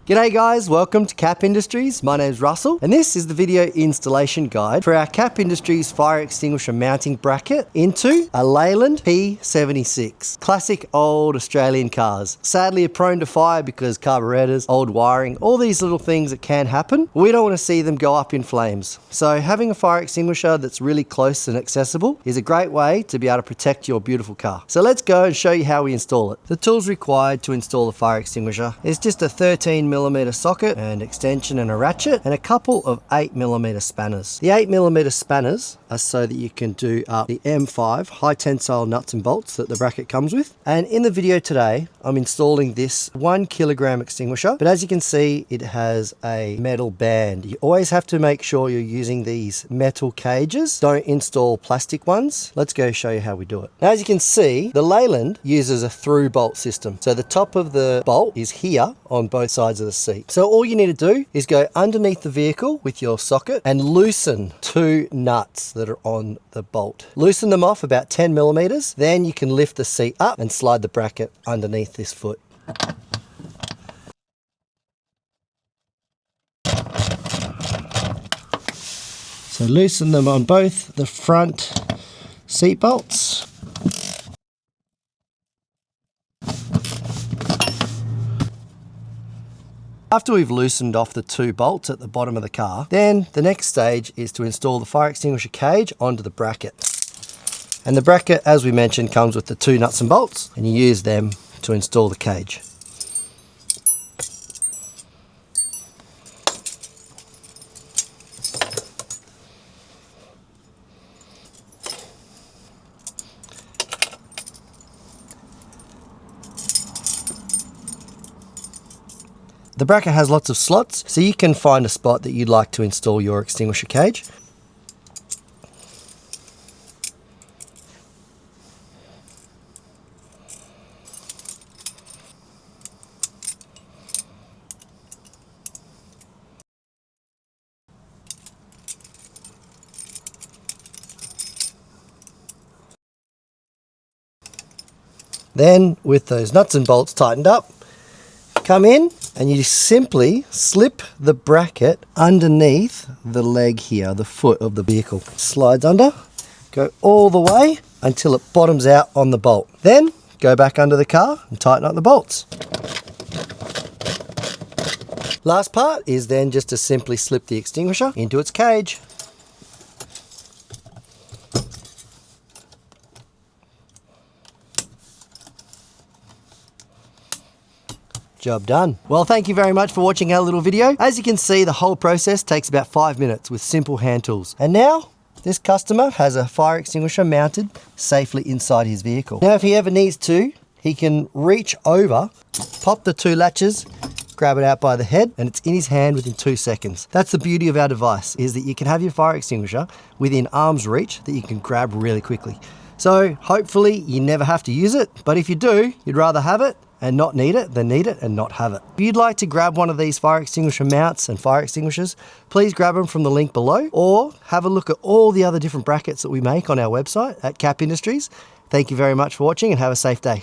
G'day guys, welcome to Kap Industries. My name's Russell and this is the video installation guide for our Kap Industries fire extinguisher mounting bracket into a Leyland P76. Classic old Australian cars. Sadly are prone to fire because carburetors, old wiring, all these little things that can happen. We don't want to see them go up in flames. So having a fire extinguisher that's really close and accessible is a great way to be able to protect your beautiful car. So let's go and show you how we install it. The tools required to install a fire extinguisher is just a 13mm socket and extension and a ratchet and a couple of 8mm spanners. The 8mm spanners are so that you can do up the M5 high tensile nuts and bolts that the bracket comes with. And in the video today, I'm installing this 1 kilogram extinguisher, but as you can see, it has a metal band. You always have to make sure you're using these metal cages. Don't install plastic ones. Let's go show you how we do it. Now, as you can see, the Leyland uses a through bolt system. So the top of the bolt is here on both sides of the seat. So all you need to do is go underneath the vehicle with your socket and loosen 2 nuts that are on the bolt. Loosen them off about 10mm, then you can lift the seat up and slide the bracket underneath this foot. So loosen them on both the front seat bolts. After we've loosened off the 2 bolts at the bottom of the car, then the next stage is to install the fire extinguisher cage onto the bracket. And the bracket, as we mentioned, comes with the 2 nuts and bolts, and you use them to install the cage. The bracket has lots of slots, so you can find a spot that you'd like to install your extinguisher cage. Then, with those nuts and bolts tightened up, come in and you simply slip the bracket underneath the leg here, the foot of the vehicle. Slides under, go all the way until it bottoms out on the bolt. Then go back under the car and tighten up the bolts. Last part is then just to simply slip the extinguisher into its cage. Job done. Well, thank you very much for watching our little video. As you can see, the whole process takes about 5 minutes with simple hand tools. And now, this customer has a fire extinguisher mounted safely inside his vehicle. Now, if he ever needs to, he can reach over, pop the 2 latches, grab it out by the head, and it's in his hand within 2 seconds. That's the beauty of our device, is that you can have your fire extinguisher within arm's reach that you can grab really quickly. So hopefully you never have to use it, but if you do, you'd rather have it and not need it than need it and not have it. If you'd like to grab one of these fire extinguisher mounts and fire extinguishers, please grab them from the link below or have a look at all the other different brackets that we make on our website at Kap Industries. Thank you very much for watching and have a safe day.